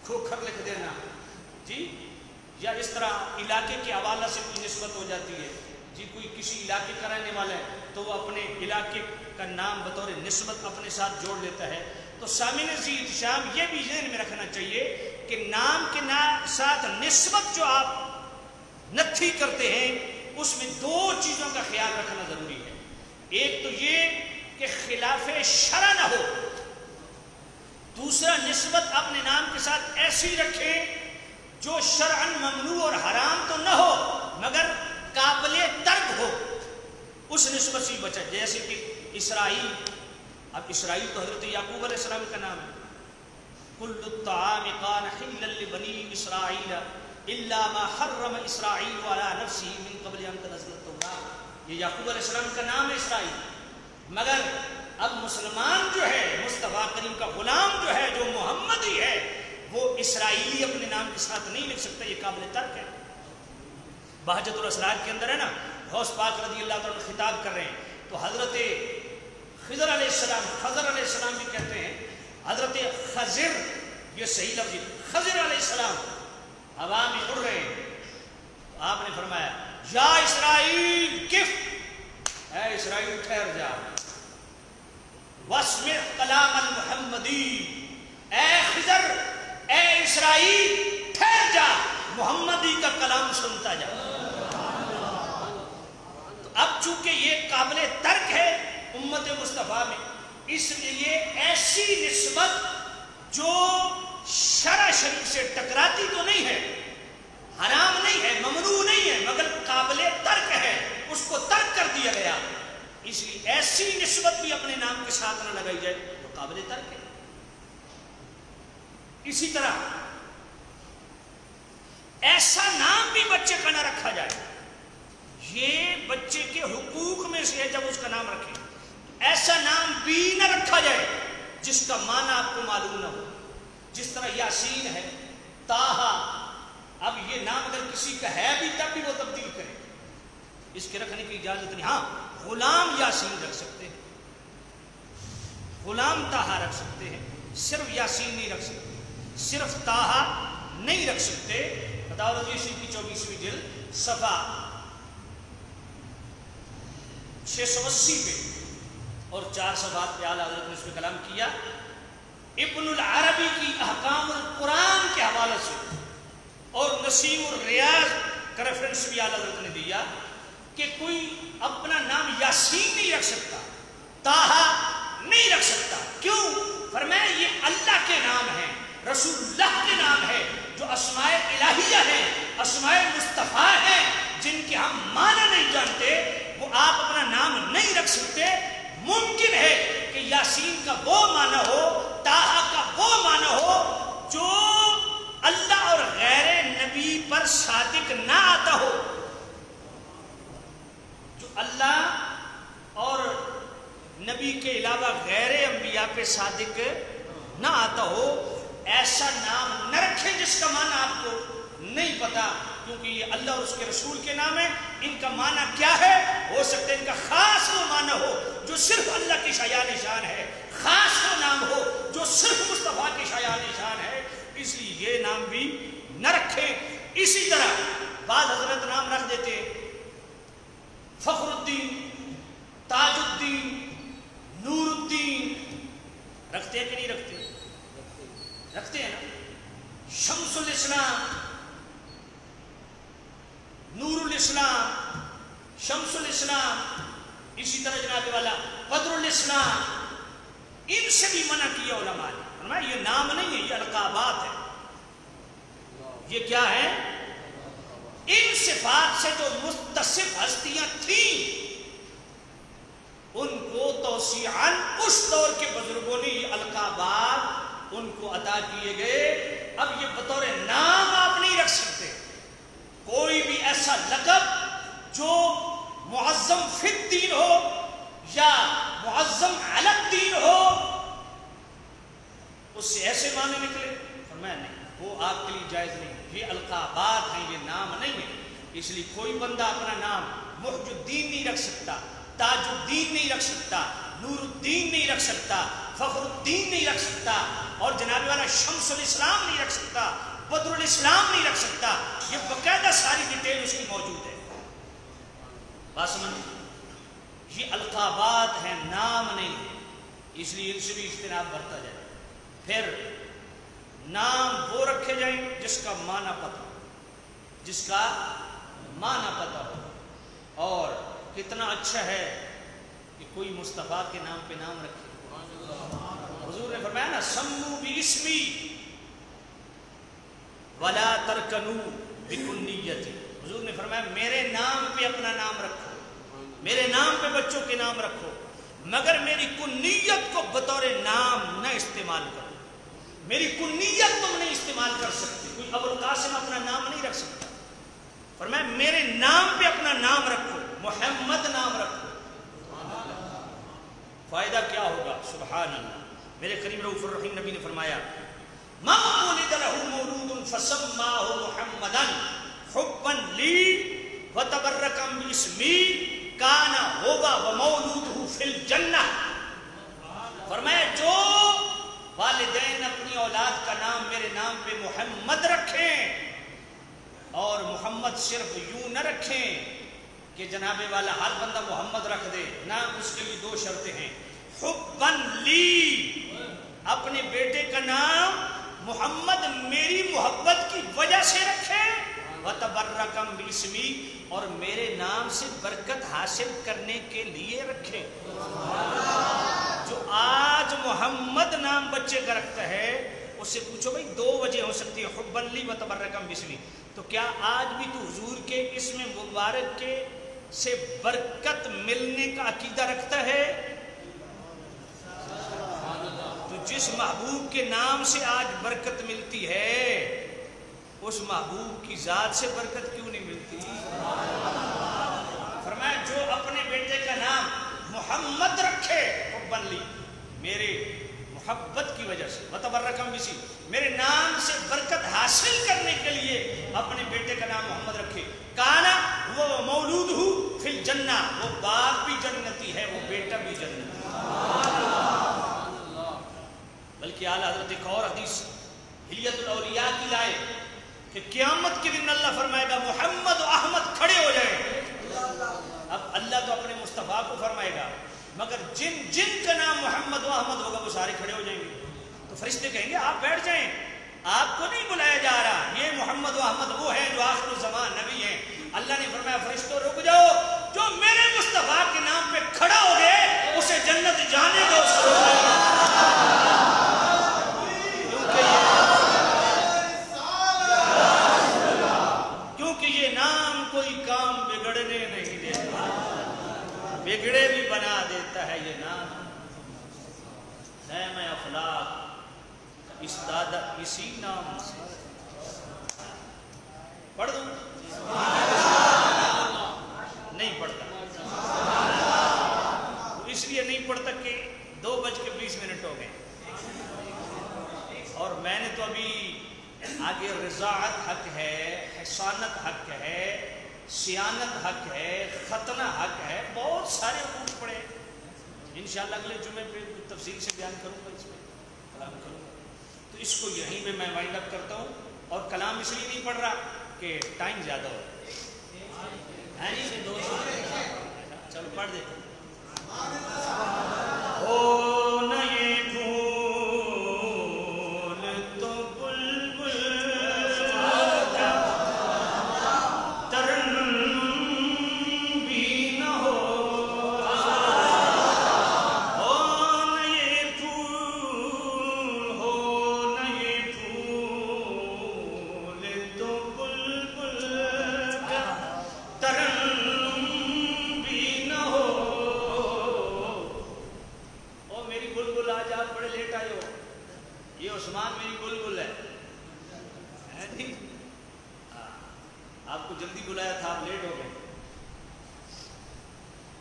کھوکھر لکھ دینا، جی، یا اس طرح علاقے کے حوالہ سے کوئی نسبت ہو جاتی ہے، جی کوئی کسی علاقے کا رہنے والا ہے تو وہ اپنے علاقے کا نام بطور نسبت اپنے ساتھ جوڑ لیتا ہے۔ تو سامعین ذی احتشام یہ بھی ذہن میں رکھنا چاہیے کہ نام کے ساتھ نسبت جو آپ نتھی کرتے ہیں اس میں 2 چیزوں کا خیال رکھنا ضروری ہے۔ ایک تو یہ کہ خلاف شرع نہ ہو، دوسرا نسبت اپنے نام کے ساتھ ایسی رکھے جو شرعاً ممنوع اور حرام تو نہ ہو مگر قابل ترک ہو، اس نسبت سے بچا۔ جیسے کہ اسرائیل، اب اسرائیل تو حضرت یعقوب علیہ السلام کا نام ہے، کل الطعام کان حلا لبنی اسرائیل الا ما حرم اسرائیل علی نفسہ من قبل ان تنزل التوراۃ۔ یہ یعقوب علیہ السلام کا نام ہے اسرائیل، مگر اب مسلمان جو ہے، مصطفیٰ کریم کا غلام جو ہے، جو محمدی ہے، وہ اسرائیلی اپنے نام کے ساتھ نہیں لکھ سکتا، یہ قابل ترک ہے۔ بہجت الاسرار کے اندر ہے نا، غوث پاک رضی اللہ عنہ خطاب کر رہے ہیں تو حضرت خضر علیہ السلام بھی کہتے ہیں، حضرت خضر، یہ صحیح لفظ، خضر علیہ السلام ہوا میں اڑ رہے ہیں، آپ نے فرمایا یا اسرائیل کف، اے اسرائیل ٹھہر جا، واسمع کلام المحمدی، اے خضر، اے اسرائیل ٹھہر جا، محمدی کا کلام سنتا جا۔ تو اب چونکہ یہ قابل ترک ہے امت مصطفیٰ میں، اس لیے ایسی نسبت جو شرع شریف سے ٹکراتی تو نہیں ہے، حرام نہیں ہے، ممنوع نہیں ہے، مگر قابل ترک ہے، اس کو ترک کر دیا گیا، اس لیے ایسی نسبت بھی اپنے نام کے ساتھ نہ لگائی جائے جو قابل ترک ہے۔ اسی طرح ایسا نام بھی بچے کا نہ رکھا جائے، یہ بچے کے حقوق میں سے ہے جب اس کا نام رکھیں۔ ایسا نام بھی نہ رکھا جائے جس کا معنی آپ کو معلوم نہ ہو. جس طرح یاسین ہے، طٰہٰ، اب یہ نام اگر کسی کا ہے بھی تب بھی وہ تبدیل کرے، اس کے رکھنے کی اجازت نہیں. ہاں غلام یاسین رکھ سکتے ہیں، غلام طٰہٰ رکھ سکتے ہیں، صرف یاسین نہیں رکھ سکتے، صرف طٰہٰ نہیں رکھ سکتے. فتاوی رضویہ شریف کی 24ویں جلد صفحہ 680 پہ اور 4 صفحات پہ اعلیٰ حضرت نے اس پہ کلام کیا. ابن العربی کی احکام القرآن کے حوالے سے اور نسیم الریاض کا ریفرنس بھی اعلیٰ حضرت نے دیا کہ کوئی اپنا نام یاسین نہیں رکھ سکتا، طٰہٰ نہیں رکھ سکتا. کیوں؟ فرمایا یہ اللہ کے نام ہیں، رسول اللہ کے نام ہے، جو اسماء الہیہ ہیں، اسماء مصطفیٰ ہیں، جن کے ہم معنی نہیں جانتے، وہ آپ اپنا نام نہیں رکھ سکتے. ممکن ہے کہ یاسین کا وہ معنی ہو، طٰہٰ کا وہ معنی ہو جو اللہ اور غیر نبی پر صادق نہ آتا ہو، جو اللہ اور نبی کے علاوہ غیر انبیاء پہ صادق نہ آتا ہو. ایسا نام نہ رکھیں جس کا معنی آپ کو نہیں پتا، کیونکہ یہ اللہ اور اس کے رسول کے نام ہے. ان کا معنی کیا ہے؟ ہو سکتا ہے ان کا خاص وہ معنی ہو جو صرف اللہ کی شایان شان ہے، خاص وہ نام ہو جو صرف مصطفیٰ کی شایان شان ہے، اس لیے یہ نام بھی نہ رکھیں. اسی طرح بعض حضرت نام رکھ دیتے فخر الدین، تاج الدین، نور الدین، رکھتے ہیں کہ نہیں رکھتے؟ رکھتے ہیں نا. شمس الاسلام، نور الاسلام، شمس الاسلام، اسی طرح جناب والا بدر الاسلام. ان سے بھی منع کیا علماء نے. فرمایا یہ نام نہیں ہے، یہ القابات ہے. یہ کیا ہے؟ ان صفات سے جو متصف ہستیاں تھیں ان کو توسیعاً اس دور کے بزرگوں نے یہ القابات ان کو عطا کیے گئے. اب یہ بطور نام آپ نہیں رکھ سکتے. کوئی بھی ایسا لقب جو معظم فی الدین ہو یا معظم علی الدین ہو، اس سے ایسے معنی نکلے، فرمایا نہیں، وہ آپ کے لیے جائز نہیں. یہ القابات ہیں، یہ نام نہیں ہے. اس لیے کوئی بندہ اپنا نام محج الدین نہیں رکھ سکتا، تاج الدین نہیں رکھ سکتا، نور الدین نہیں رکھ سکتا، فخر الدین نہیں رکھ سکتا، اور جناب والا شمس الاسلام نہیں رکھ سکتا، بدر الاسلام نہیں رکھ سکتا. یہ باقاعدہ ساری ڈیٹیل اس کی موجود ہے. بات سمجھ؟ یہ القابات ہیں، نام نہیں ہے. اس لیے ان سے بھی اجتناب برتا جائے. پھر نام وہ رکھے جائیں جس کا معنی پتہ ہو، جس کا معنی پتہ ہو. اور کتنا اچھا ہے کہ کوئی مصطفیٰ کے نام پہ نام رکھے. حضور نے فرمایا نا سمو باسمی ولا ترکنوا بکنیتی. حضور نے فرمایا میرے نام پہ اپنا نام رکھو، میرے نام پہ بچوں کے نام رکھو، مگر میری کنیت کو بطور نام نہ استعمال کرو. میری کنیت تم نہیں استعمال کر سکتے. کوئی ابو القاسم اپنا نام نہیں رکھ سکتا. فرمایا میرے نام پہ اپنا نام رکھو، محمد نام رکھو. فائدہ کیا ہوگا؟ سبحان اللہ. میرے کریم رؤوف الرحیم نبی نے فرمایا مَا وُلِدَ لَهُ مَوْلُودٌ فَسَمَّاهُ مُحَمَّدًا حُبًّا لِّي وَتَبَرَّكًا بِاسْمِي كَانَ هُوَ وَمَوْلُودُهُ فِي الْجَنَّةِ. فرمایا جو والدین اپنی اولاد کا نام میرے نام پہ محمد رکھیں، اور محمد صرف یوں نہ رکھیں کہ جناب والا ہر بندہ محمد رکھ دے، نہ، اس کے لیے 2 شرطیں ہیں. حُبًّا لِّي، اپنے بیٹے کا نام محمد میری محبت کی وجہ سے رکھے، وَتَبَرَّكًا بِاسْمِي، اور میرے نام سے برکت حاصل کرنے کے لیے رکھے. جو آج محمد نام بچے کا رکھتا ہے اس سے پوچھو بھائی 2 وجہ ہو سکتی ہے، حُبًّا لِّي وَتَبَرَّكًا بِاسْمِي. تو کیا آج بھی تو حضور کے اسم مبارک کے سے برکت ملنے کا عقیدہ رکھتا ہے؟ تو جس محبوب کے نام سے آج برکت ملتی ہے اس محبوب کی ذات سے برکت کیوں نہیں ملتی؟ فرمایا جو اپنے بیٹے کا نام محمد رکھے بن لی میرے محبت کی وجہ سے، وتبرکم بسی، میرے نام سے برکت حاصل کرنے کے لیے اپنے بیٹے کا نام محمد رکھے. کانا وہ مولود ہو فی الجنہ، وہ باپ بھی جنتی ہے، وہ بیٹا بھی جنتی ہے. بلکہ اعلیٰ حضرت ایک اور حدیث حلیت الاولیاء کی لائے کہ قیامت کے دن اللہ فرمائے گا محمد و احمد کھڑے ہو جائیں. اب اللہ تو اپنے مصطفیٰ کو فرمائے گا، مگر جن کا نام محمد و احمد ہوگا وہ سارے کھڑے ہو جائیں گے. تو فرشتے کہیں گے آپ بیٹھ جائیں، آپ کو نہیں بلایا جا رہا، یہ محمد و احمد وہ ہیں جو آخر الزمان نبی ہیں. اللہ نے فرمایا فرشتوں رک جاؤ، جو میرے مصطفیٰ کے نام پہ کھڑا ہو گئے اسے جنت جانے دو. کیونکہ یہ نام کوئی کام بگڑنے نہیں دیتا، بگڑے بھی بنا دیتا ہے. یہ نام خیمہ افلاک استاد اسی نام سے. پڑھ دوں؟ نہیں پڑھتا. اس لیے نہیں پڑھتا کہ 2:20 ہو گئے اور میں نے تو ابھی آگے رضاعت حق ہے، حسانت حق ہے، سیانت حق ہے، ختنہ حق ہے، بہت سارے حقوق پڑھے. انشاءاللہ اگلے جمعے پہ تفصیل سے بیان کروں گا، اس میں کلام کروں گا. تو اس کو یہیں پہ میں وائنڈ اپ کرتا ہوں اور کلام اس لیے نہیں پڑھ رہا کہ ٹائم زیادہ ہو. چلو پڑھ دیتے. آپ کو جلدی بلایا تھا، آپ لیٹ ہو گئے.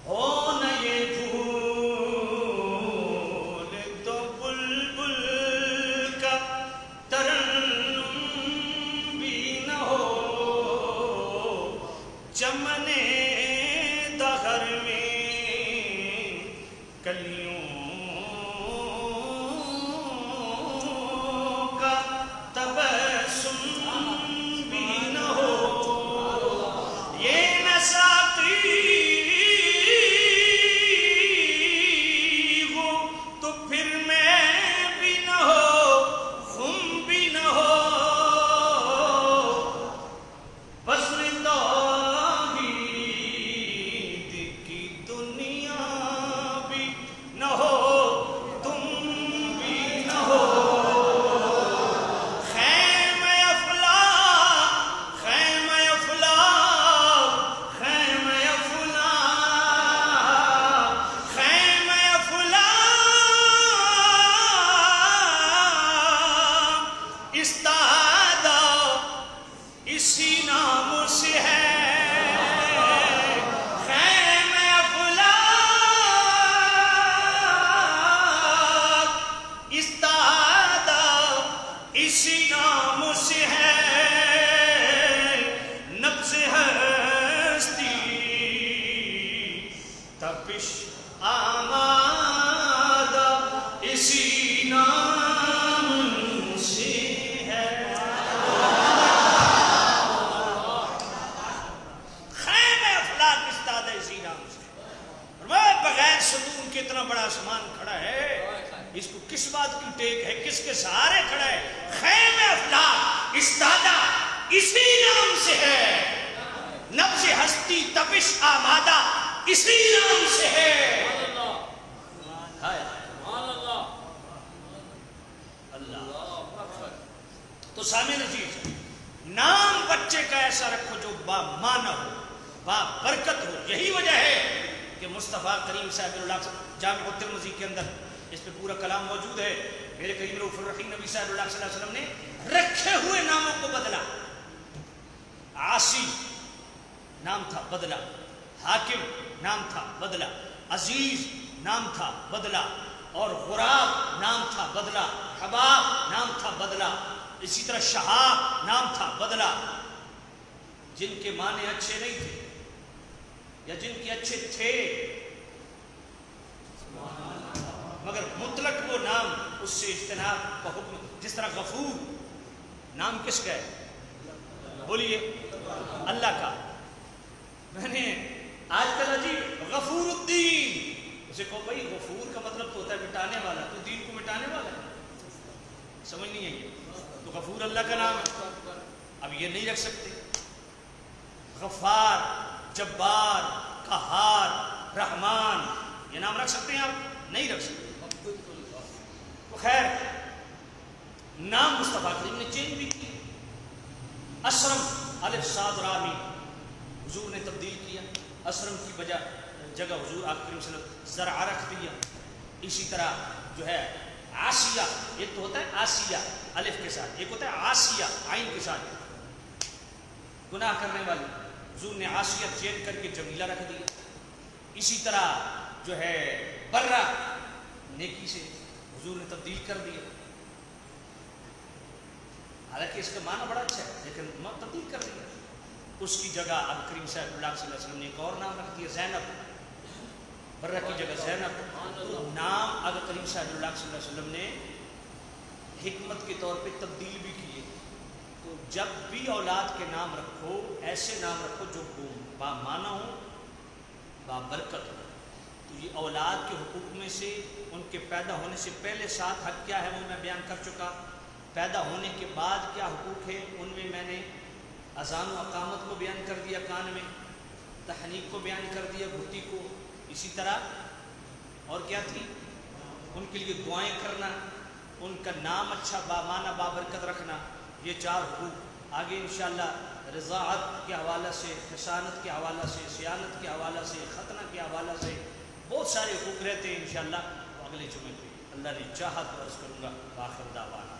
ہو نہ یہ پھول تو بلبل کا ترنم بھی نہ ہو، چمنے دہر میں کلیوں کا تبسم اتنا بڑا آسمان کھڑا ہے، اس کو کس بات کی ٹیک ہے، کس کے سہارے کھڑا ہے؟ خیمہ افلاک استادہ اسی نام سے ہے، نبض ہستی تپش آمادہ اسی نام سے ہے. اللہ. تو سامعین عزیز، نام بچے کا ایسا رکھو جو با معنی ہو، با برکت ہو. یہی وجہ ہے کہ مصطفیٰ کریم صاحب اللہ جامع الترمذی کے اندر اس پہ پورا کلام موجود ہے. میرے کریم رؤوف الرحیم نبی صاحب اللہ صلی اللہ علیہ وسلم نے رکھے ہوئے ناموں کو بدلا. عاصی نام تھا، بدلا. حاکم نام تھا، بدلا. عزیز نام تھا بدلا، اور غراب نام تھا بدلا، حباب نام تھا بدلا، اسی طرح شہاب نام تھا بدلا۔ جن کے معنی اچھے نہیں تھے یا جن کے اچھے تھے مگر مطلق وہ نام اس سے اجتناب کا حکم، جس طرح غفور نام کس کا ہے؟ بولیے اللہ کا۔ میں نے آج کل عجیب غفور الدین، اسے کہو بھائی غفور کا مطلب تو ہوتا ہے مٹانے والا، تو دین کو مٹانے والا ہے، سمجھ نہیں ہے یہ تو غفور اللہ کا نام ہے، اب یہ نہیں رکھ سکتے۔ غفار، جبار، قہار، رحمان، یہ نام رکھ سکتے ہیں آپ؟ نہیں رکھ سکتے۔ تو خیر نام مصطفیٰ کریم نے چینج بھی کی۔ اسرم الف صاد رامی حضور نے تبدیل کیا، اسرم کی جگہ حضور آپ کریم صلی اللہ علیہ وسلم زرع رکھ دیا۔ اسی طرح جو ہے آسیہ، ایک تو ہوتا ہے آسیہ الف کے ساتھ، ایک ہوتا ہے آسیہ عین کے ساتھ، گناہ کرنے والی، حضور نے آسیہ چینج کر کے جمیلہ رکھ دیا۔ اسی طرح جو ہے برہ نیکی سے حضور نے تبدیل کر دیا، حالانکہ اس کا معنی بڑا اچھا ہے لیکن تبدیل کر دیا۔ اس کی جگہ اب کریم صلی اللہ علیہ وسلم نے ایک اور نام رکھ دیا زینب، برہ کی جگہ زینب۔ تو نام اگر کریم صلی اللہ علیہ وسلم نے حکمت کے طور پہ تبدیل بھی کیے، تو جب بھی اولاد کے نام رکھو ایسے نام رکھو جو با معنی ہو، با برکت ہو۔ تو یہ اولاد کے حقوق میں سے ان کے پیدا ہونے سے پہلے 7 حق کیا ہے وہ میں بیان کر چکا، پیدا ہونے کے بعد کیا حقوق ہے ان میں میں نے اذان و اقامت کو بیان کر دیا، کان میں تحنیک کو بیان کر دیا، گھٹی کو، اسی طرح اور کیا تھی ان کے لیے دعائیں کرنا، ان کا نام اچھا بامانہ بابرکت رکھنا، یہ 4 حقوق آگے انشاءاللہ رضاعت کے حوالہ سے، خشانت کے حوالہ سے، سیانت کے حوالہ سے، ختنہ کے حوالہ سے بہت سارے حقوق رہتے ہیں انشاءاللہ، تو اگلے جمعے پہ اللہ نے چاہت عرض کروں گا۔ آخر دعوانا